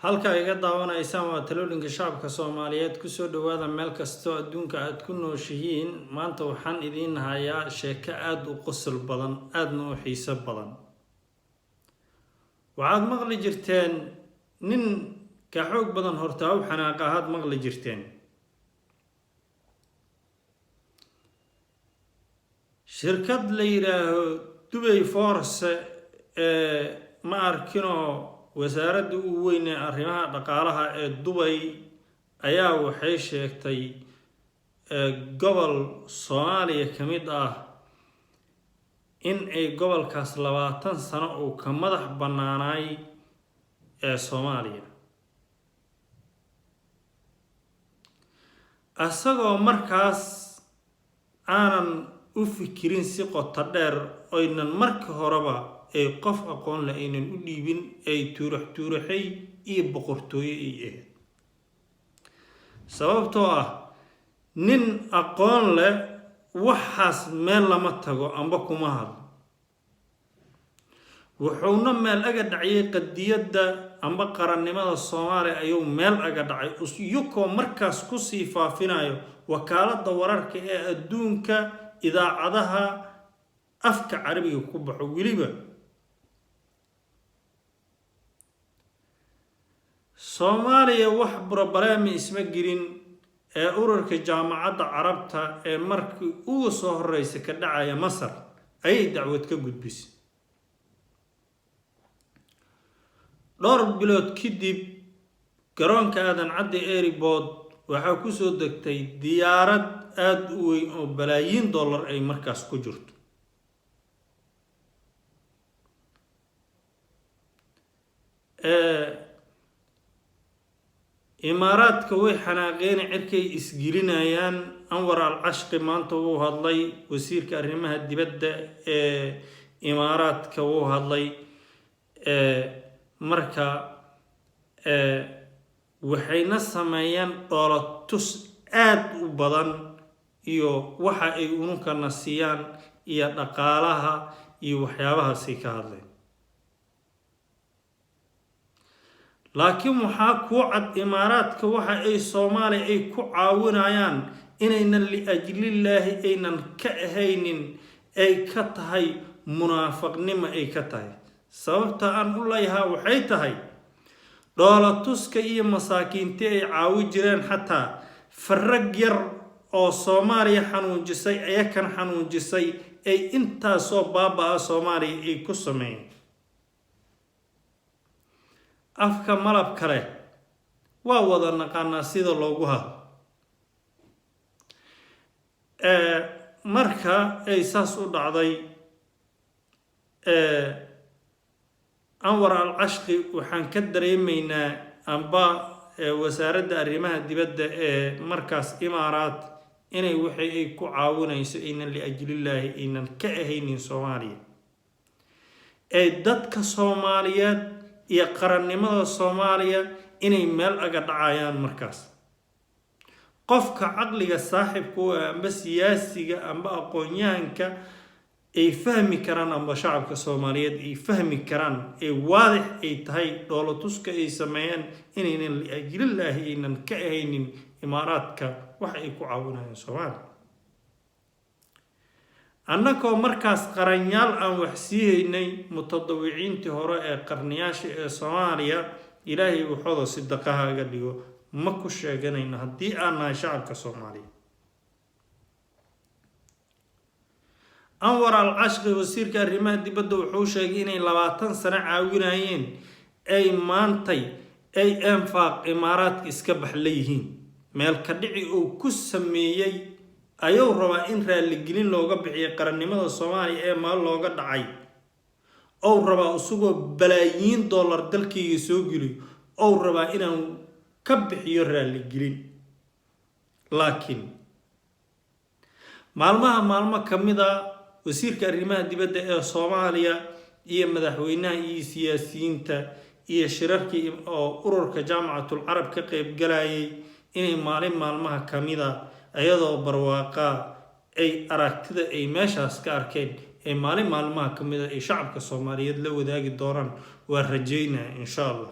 halka iga daawanaysaan waa talooyinka shacabka Soomaaliyeed ku soo dhawaada meel kasta oo adduunka aad ku nooshihiin. Maanta waxaan idiin hayaa sheeko aad u qosol badan, aadna u xiiso badan. waxaad maqli jirteen nin ka xoog badan horta u xanaaq ahaad maqli jirteen. shirkad la yiraahdo Dubai Force ma arkino wasaaradda ugu weyn ee arrimaha dhaqaalaha ee Dubai ayaa waxay sheegtay gobol Soomaaliya ka mid ah in ay gobolkaas 20 sano uu ka madax bannaanay ee Soomaaliya, asagoo markaas aanan u fikirin si qoto dheer oynan marka horeba ay qof aqoon la aynan u dhiibin ay tuuraxay iyo boqortooyo ay ahayd. sababtoo ah nin aqoon leh waxaas meel lama tago amba kuma hadlo, wuxuuna meel aga dhacay qadiyadda amba qarannimada Soomaaliya ayuu meel aga dhacay iyagoo markaas ku sii faafinayo wakaaladda wararka ee adduunka idaacadaha afka carabiga ku baxo. weliba Soomaaliya wax problemi isma gelin ee ururka jaamacadda carabta ee markii ugu soo horeysay ka dhacaya Masar ayay dacwad ka gudbisay. dhowr bilood kadib garoonka aadan cadde airport waxaa ku soo degtay diyaarad aad u weyn oo balaayiin dollar ay markaas ku jirto. imaaraadka way xanaaqeen cirkay isgelinayaan. Anwar al-Ashqi maanta wuu hadlay, wasiirka arrimaha dibadda ee imaaraadka wuu hadlay. marka waxayna sameeyaan dhoolatus aad u badan iyo waxa ay ununkana siiyaan iyo dhaqaalaha iyo waxyaabahaasi ka hadleen. laakiin waxaa ku cad imaaraadka waxa ay Soomaaliya ay ku caawinayaan inaynan liajlillaahi aynan ka ahaynin ay ka tahay munaafaqnimo ay ka tahay. sababta aan u leeyahay waxay tahay dhoolatuska iyo masaakiinta ay caawi jireen xataa farag yar oo Soomaaliya xanuunjisay ayakan xanuunjisay ay intaasoo baabaa Soomaaliya ay ku sameeyeen. afka malab kale waa wada naqaanaa sida loogu hadlo. marka ay saas u dhacday Anwar al-Ashqi waxaan ka dareemaynaa amba wasaaradda arrimaha dibadda ee markaas imaaraad inay waxay ay ku caawinayso aynan liajlillaahi aynan ka ahaynin Soomaaliya ee dadka Soomaaliyeed iyo qarannimada Soomaaliya inay meel aga dhacayaan. markaas qofka caqliga saaxiibku amba siyaasiga amba aqoon-yahanka ay fahmi karaan amba shacabka Soomaaliyeed ay fahmi karaan ee waadix ay tahay dhoolatuska ay sameeyaan inaynan liajlillaahi aynan ka ahaynin imaaraadka wax ay ku caawinayaan Soomaaliya. annagoo markaas qaranyaal aan wax sii haynay mutadawiciintii hore ee qarniyaasha ee Soomaaliya, ilaahay wuxuuda sidaqaha aga dhigo ma ku sheeganayno haddii aan nahay shacabka Soomaaliya. Anwar al-Ashqi wasiirka arrimaha dibadda wuxuu sheegay inay 20 sano caawinayeen ay maantay ay anfaaq imaaraadka iska baxleeyihiin. meel ka dhici uu ku sameeyay ayuu rabaa in raaligelin looga bixiyo qarannimada Soomaaliya ee maal looga dhacay. oo rabaa isagoo balaayiin dollar dalkiisa soo geliyo oo rabaa inaan ka bixiyo raaligelin. laakiin maalmo kamida wasiirka arrimaha dibadda ee Soomaaliya iyo madaxweynaha iyo siyaasiyiinta iyo shirarkii oo ururka jaamacatul carab ka qayb galayay inay maalmaha kamida ayadoo barwaaqa ay aragtida ay meeshaas ka arkeen ee maalmaha kamida ay shacabka Soomaaliyeed la wadaagi doonaan. waa rajaynaa insha Allah.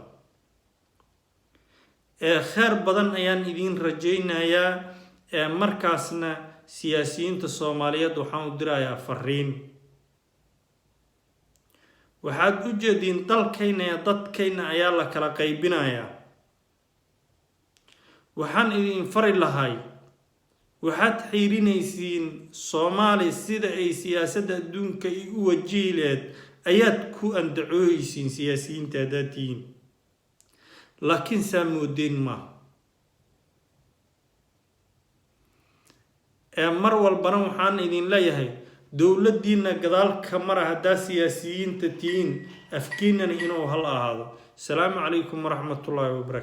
خير بدن أيان إذين رجينا يا مركزنا سياسيين الصوماليات وحاول درايا فرين waxaad u jeedin dalkayna iyo dadkayna ayaa la kala qaybinayaa waxaan idin fari lahay waxaad xiirinaysiin Soomaali sida ay siyaasadda adduunka u wajiileed ayaad ku andacooysiin siyaasiyiinta dadtiin laakiin saamudin ma mar walbana waxaan idin leeyahay dowladdiina gadaal ka mara hadaa siyaasiyiinta tiin afkiinana inuu hal ahaado. Salaamu calaykum waraxmatullaahi wabarakaatuh.